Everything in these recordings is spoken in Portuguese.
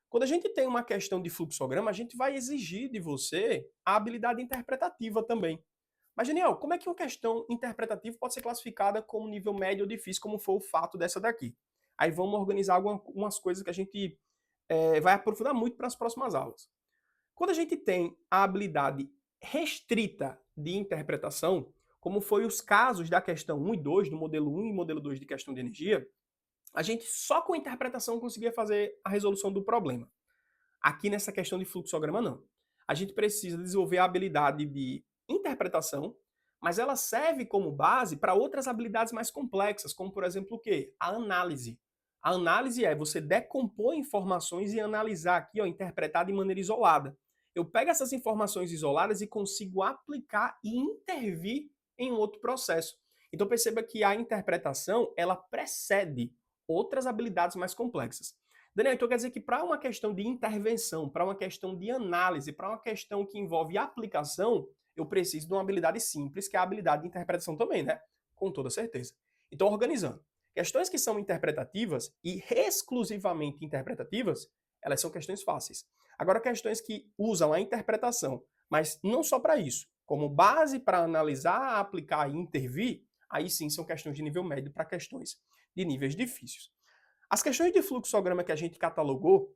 Quando a gente tem uma questão de fluxograma, a gente vai exigir de você a habilidade interpretativa também. Mas, Daniel, como é que uma questão interpretativa pode ser classificada como nível médio ou difícil, como foi o fato dessa daqui? Aí vamos organizar algumas coisas que a gente vai aprofundar muito para as próximas aulas. Quando a gente tem a habilidade restrita de interpretação, como foi os casos da questão 1 e 2, do modelo 1 e modelo 2 de questão de energia, a gente só com a interpretação conseguia fazer a resolução do problema. Aqui nessa questão de fluxograma, não. A gente precisa desenvolver a habilidade de interpretação, mas ela serve como base para outras habilidades mais complexas, como por exemplo o quê? A análise. A análise é você decompor informações e analisar aqui, ó, interpretar de maneira isolada. Eu pego essas informações isoladas e consigo aplicar e intervir em um outro processo. Então perceba que a interpretação, ela precede outras habilidades mais complexas. Daniel, então quer dizer que para uma questão de intervenção, para uma questão de análise, para uma questão que envolve aplicação, eu preciso de uma habilidade simples, que é a habilidade de interpretação também, né? Com toda certeza. Então, organizando. Questões que são interpretativas e exclusivamente interpretativas, elas são questões fáceis. Agora, questões que usam a interpretação, mas não só para isso, como base para analisar, aplicar e intervir, aí sim são questões de nível médio para questões de níveis difíceis. As questões de fluxograma que a gente catalogou,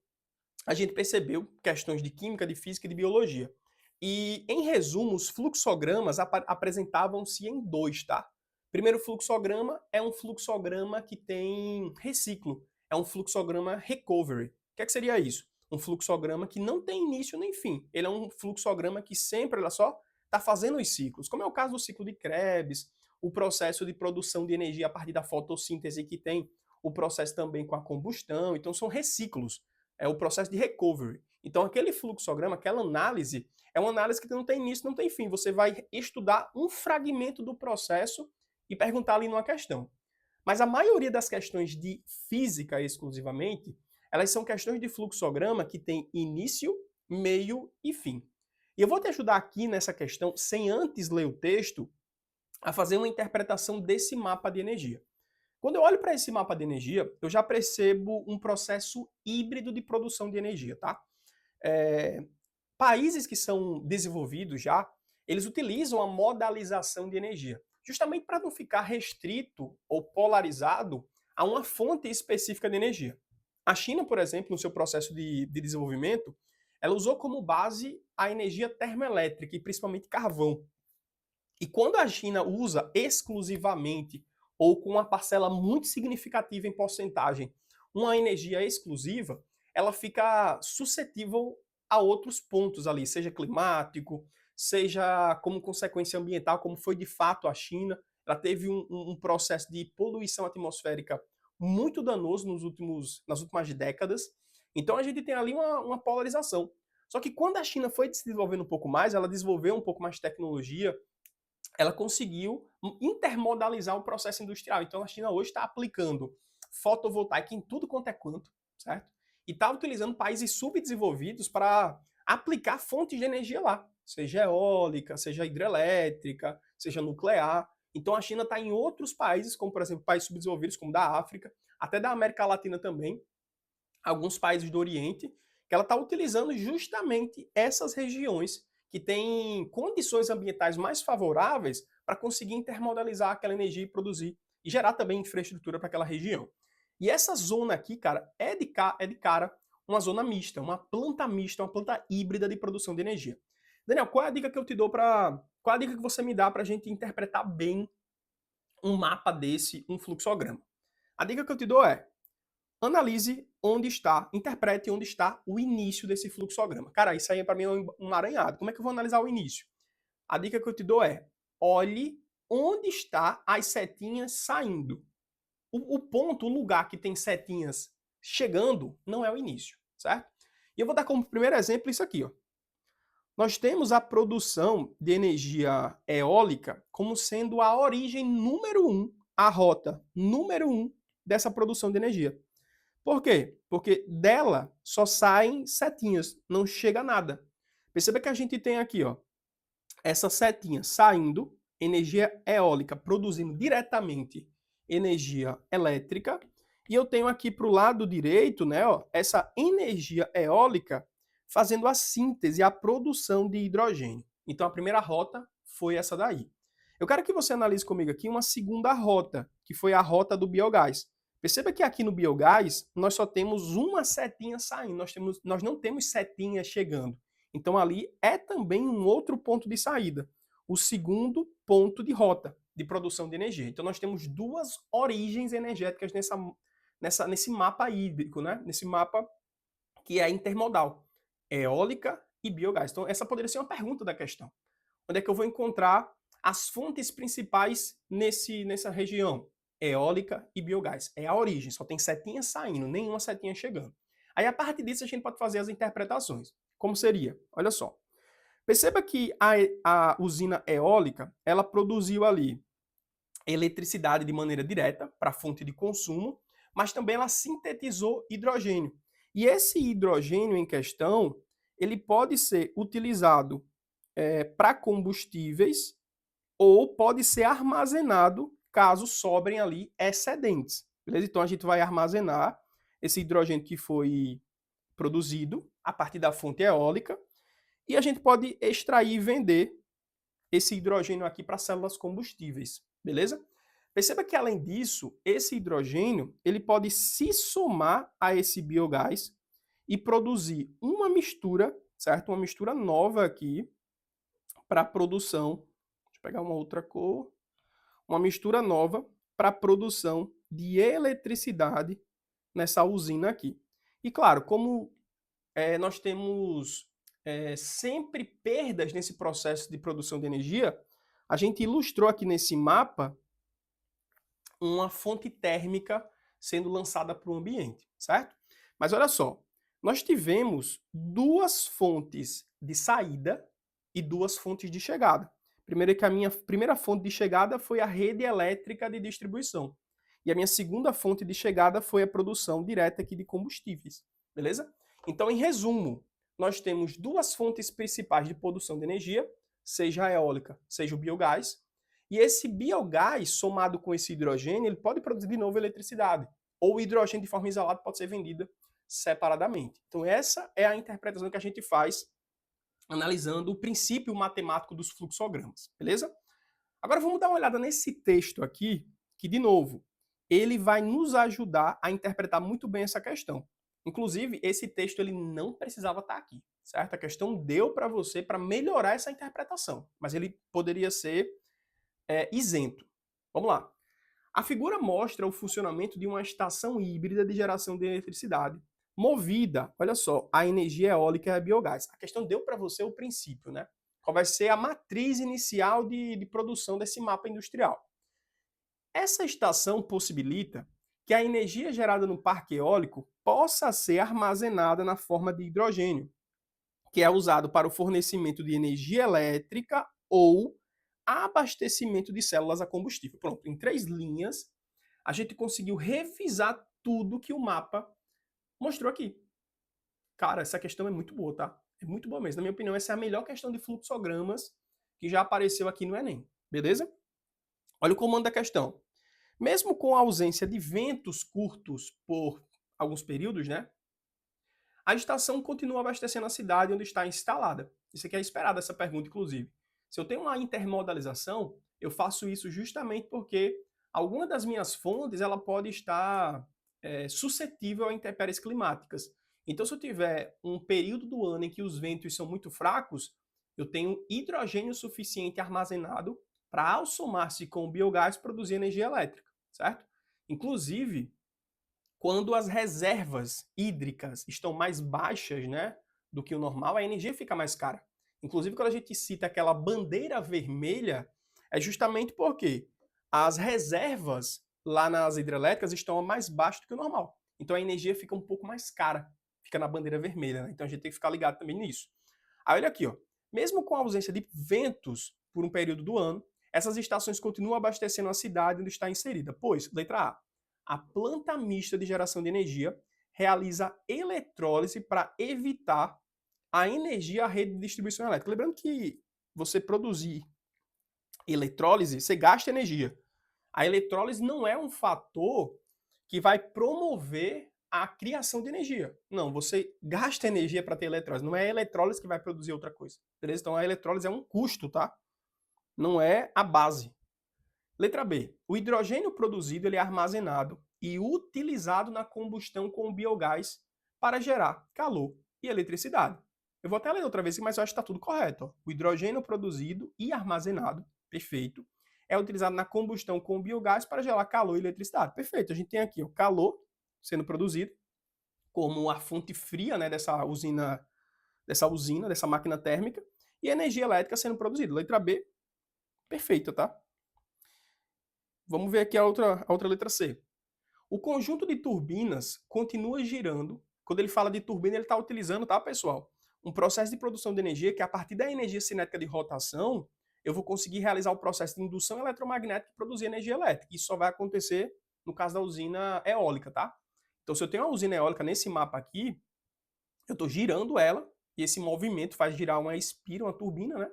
a gente percebeu questões de química, de física e de biologia. E, em resumo, os fluxogramas apresentavam-se em dois, tá? Primeiro fluxograma é um fluxograma que tem reciclo. É um fluxograma recovery. O que seria isso? Um fluxograma que não tem início nem fim. Ele é um fluxograma que sempre, olha só, está fazendo os ciclos. Como é o caso do ciclo de Krebs, o processo de produção de energia a partir da fotossíntese que tem o processo também com a combustão. Então, são reciclos. É o processo de recovery. Então, aquele fluxograma, aquela análise, é uma análise que não tem início, não tem fim. Você vai estudar um fragmento do processo e perguntar ali numa questão. Mas a maioria das questões de física exclusivamente, elas são questões de fluxograma que tem início, meio e fim. E eu vou te ajudar aqui nessa questão, sem antes ler o texto, a fazer uma interpretação desse mapa de energia. Quando eu olho para esse mapa de energia, eu já percebo um processo híbrido de produção de energia, tá? Países que são desenvolvidos já, eles utilizam a modalização de energia, justamente para não ficar restrito ou polarizado a uma fonte específica de energia. A China, por exemplo, no seu processo de desenvolvimento, ela usou como base a energia termoelétrica e principalmente carvão. E quando a China usa exclusivamente ou com uma parcela muito significativa em porcentagem uma energia exclusiva, ela fica suscetível a outros pontos ali, seja climático, seja como consequência ambiental, como foi de fato a China. Ela teve um processo de poluição atmosférica muito danoso nas últimas décadas. Então a gente tem ali uma polarização. Só que quando a China foi se desenvolvendo um pouco mais, ela desenvolveu um pouco mais de tecnologia, ela conseguiu intermodalizar o processo industrial. Então a China hoje está aplicando fotovoltaica em tudo quanto é canto, certo? E está utilizando países subdesenvolvidos para aplicar fontes de energia lá, seja eólica, seja hidrelétrica, seja nuclear. Então a China está em outros países, como por exemplo países subdesenvolvidos, como da África, até da América Latina também, alguns países do Oriente, que ela está utilizando justamente essas regiões que têm condições ambientais mais favoráveis para conseguir intermodalizar aquela energia e produzir e gerar também infraestrutura para aquela região. E essa zona aqui, cara, é de cara uma zona mista, uma planta híbrida de produção de energia. Daniel, qual é a dica que eu te dou para. Qual é a dica que você me dá para a gente interpretar bem um mapa desse, um fluxograma? A dica que eu te dou é: analise onde está, interprete onde está o início desse fluxograma. Cara, isso aí para mim é um aranhado. Como é que eu vou analisar o início? A dica que eu te dou é: olhe onde está as setinhas saindo. O ponto, o lugar que tem setinhas chegando, não é o início, certo? E eu vou dar como primeiro exemplo isso aqui, ó. Nós temos a produção de energia eólica como sendo a origem número um, a rota número um dessa produção de energia. Por quê? Porque dela só saem setinhas, não chega nada. Perceba que a gente tem aqui, ó, essa setinha saindo, energia eólica produzindo diretamente energia elétrica, E eu tenho aqui para o lado direito, né, ó, essa energia eólica fazendo a síntese, a produção de hidrogênio. Então a primeira rota foi essa daí. Eu quero que você analise comigo aqui uma segunda rota, que foi a rota do biogás. Perceba que aqui no biogás nós só temos uma setinha saindo, nós não temos setinha chegando. Então ali é também um outro ponto de saída, o segundo ponto de rota de produção de energia. Então nós temos duas origens energéticas nesse mapa hídrico, né? Nesse mapa que é intermodal, eólica e biogás. Então essa poderia ser uma pergunta da questão. Onde é que eu vou encontrar as fontes principais nessa região? Eólica e biogás. É a origem, só tem setinha saindo, nenhuma setinha chegando. Aí a partir disso a gente pode fazer as interpretações. Como seria? Olha só. Perceba que a usina eólica, ela produziu ali eletricidade de maneira direta para a fonte de consumo, mas também ela sintetizou hidrogênio. E esse hidrogênio em questão, ele pode ser utilizado para combustíveis ou pode ser armazenado caso sobrem ali excedentes. Beleza? Então a gente vai armazenar esse hidrogênio que foi produzido a partir da fonte eólica e a gente pode extrair e vender esse hidrogênio aqui para células combustíveis. Beleza? Perceba que além disso, esse hidrogênio ele pode se somar a esse biogás e produzir uma mistura, certo? Uma mistura nova aqui para a produção. Deixa eu pegar uma outra cor. Uma mistura nova para a produção de eletricidade nessa usina aqui. E claro, como nós temos sempre perdas nesse processo de produção de energia, a gente ilustrou aqui nesse mapa uma fonte térmica sendo lançada para o ambiente, certo? Mas olha só, nós tivemos duas fontes de saída e duas fontes de chegada. Primeiro é que a minha primeira fonte de chegada foi a rede elétrica de distribuição. E a minha segunda fonte de chegada foi a produção direta aqui de combustíveis, beleza? Então, em resumo, nós temos duas fontes principais de produção de energia, seja a eólica, seja o biogás, e esse biogás, somado com esse hidrogênio, ele pode produzir de novo eletricidade. Ou o hidrogênio de forma isolada pode ser vendido separadamente. Então essa é a interpretação que a gente faz analisando o princípio matemático dos fluxogramas, beleza? Agora vamos dar uma olhada nesse texto aqui, que de novo, ele vai nos ajudar a interpretar muito bem essa questão. Inclusive, esse texto ele não precisava estar aqui, certo? A questão deu para você para melhorar essa interpretação, mas ele poderia ser isento. Vamos lá. A figura mostra o funcionamento de uma estação híbrida de geração de eletricidade, movida, olha só, a energia eólica e a biogás. A questão deu para você o princípio, né? Qual vai ser a matriz inicial de produção desse mapa industrial. Essa estação possibilita que a energia gerada no parque eólico possa ser armazenada na forma de hidrogênio, que é usado para o fornecimento de energia elétrica ou abastecimento de células a combustível. Pronto, em 3 linhas, a gente conseguiu revisar tudo que o mapa mostrou aqui. Cara, essa questão é muito boa, tá? É muito boa mesmo. Na minha opinião, essa é a melhor questão de fluxogramas que já apareceu aqui no Enem. Beleza? Olha o comando da questão. Mesmo com a ausência de ventos curtos por alguns períodos, né? A estação continua abastecendo a cidade onde está instalada. Isso aqui é esperado, essa pergunta, inclusive. Se eu tenho uma intermodalização, eu faço isso justamente porque alguma das minhas fontes ela pode estar suscetível a intempéries climáticas. Então, se eu tiver um período do ano em que os ventos são muito fracos, eu tenho hidrogênio suficiente armazenado para, ao somar-se com o biogás, produzir energia elétrica, certo? Inclusive, quando as reservas hídricas estão mais baixas, né, do que o normal, a energia fica mais cara. Inclusive, quando a gente cita aquela bandeira vermelha, é justamente porque as reservas lá nas hidrelétricas estão mais baixas do que o normal. Então a energia fica um pouco mais cara, fica na bandeira vermelha, né? Então a gente tem que ficar ligado também nisso. Aí olha aqui, ó. Mesmo com a ausência de ventos por um período do ano, essas estações continuam abastecendo a cidade onde está inserida. Pois, letra A planta mista de geração de energia realiza eletrólise para evitar a energia à rede de distribuição elétrica. Lembrando que você produzir eletrólise, você gasta energia. A eletrólise não é um fator que vai promover a criação de energia. Não, você gasta energia para ter eletrólise, não é a eletrólise que vai produzir outra coisa. Beleza? Então a eletrólise é um custo, tá? Não é a base. Letra B. O hidrogênio produzido ele é armazenado e utilizado na combustão com o biogás para gerar calor e eletricidade. Eu vou até ler outra vez, mas eu acho que está tudo correto. Ó. O hidrogênio produzido e armazenado, perfeito, é utilizado na combustão com o biogás para gerar calor e eletricidade. Perfeito. A gente tem aqui o calor sendo produzido como a fonte fria, né, dessa usina, dessa máquina térmica, e energia elétrica sendo produzida. Letra B, perfeita, tá? Vamos ver aqui a outra letra C. O conjunto de turbinas continua girando. Quando ele fala de turbina, ele está utilizando, tá, pessoal? Um processo de produção de energia que, a partir da energia cinética de rotação, eu vou conseguir realizar o processo de indução eletromagnética e produzir energia elétrica. Isso só vai acontecer no caso da usina eólica, tá? Então, se eu tenho uma usina eólica nesse mapa aqui, eu estou girando ela, e esse movimento faz girar uma espira, uma turbina, né?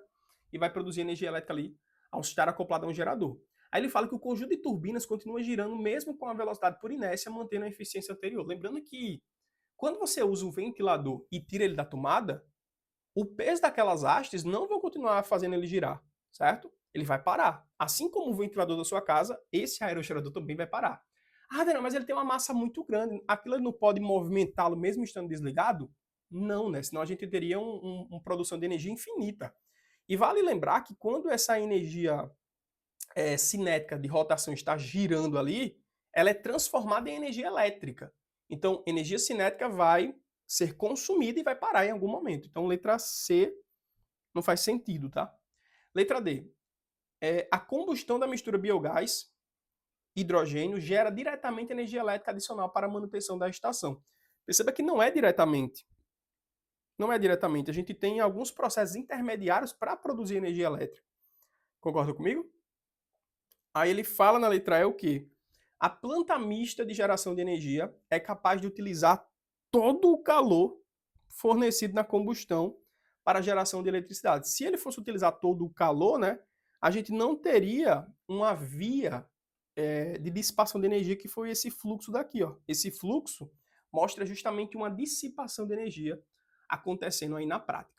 E vai produzir energia elétrica ali ao estar acoplado a um gerador. Aí ele fala que o conjunto de turbinas continua girando mesmo com a velocidade por inércia, mantendo a eficiência anterior. Lembrando que quando você usa um ventilador e tira ele da tomada, o peso daquelas hastes não vão continuar fazendo ele girar, certo? Ele vai parar. Assim como o ventilador da sua casa, esse aerogerador também vai parar. Ah, Daniel, mas ele tem uma massa muito grande. Aquilo ele não pode movimentá-lo mesmo estando desligado? Não, né? Senão a gente teria uma produção de energia infinita. E vale lembrar que quando essa energia cinética de rotação está girando ali, ela é transformada em energia elétrica. Então, energia cinética vai ser consumida e vai parar em algum momento. Então, letra C não faz sentido, tá? Letra D. A combustão da mistura biogás hidrogênio gera diretamente energia elétrica adicional para a manutenção da estação. Perceba que não é diretamente. Não é diretamente. A gente tem alguns processos intermediários para produzir energia elétrica. Concorda comigo? Aí ele fala na letra E o quê? A planta mista de geração de energia é capaz de utilizar todo o calor fornecido na combustão para a geração de eletricidade. Se ele fosse utilizar todo o calor, né, a gente não teria uma via de dissipação de energia, que foi esse fluxo daqui. Ó. Esse fluxo mostra justamente uma dissipação de energia acontecendo aí na prática.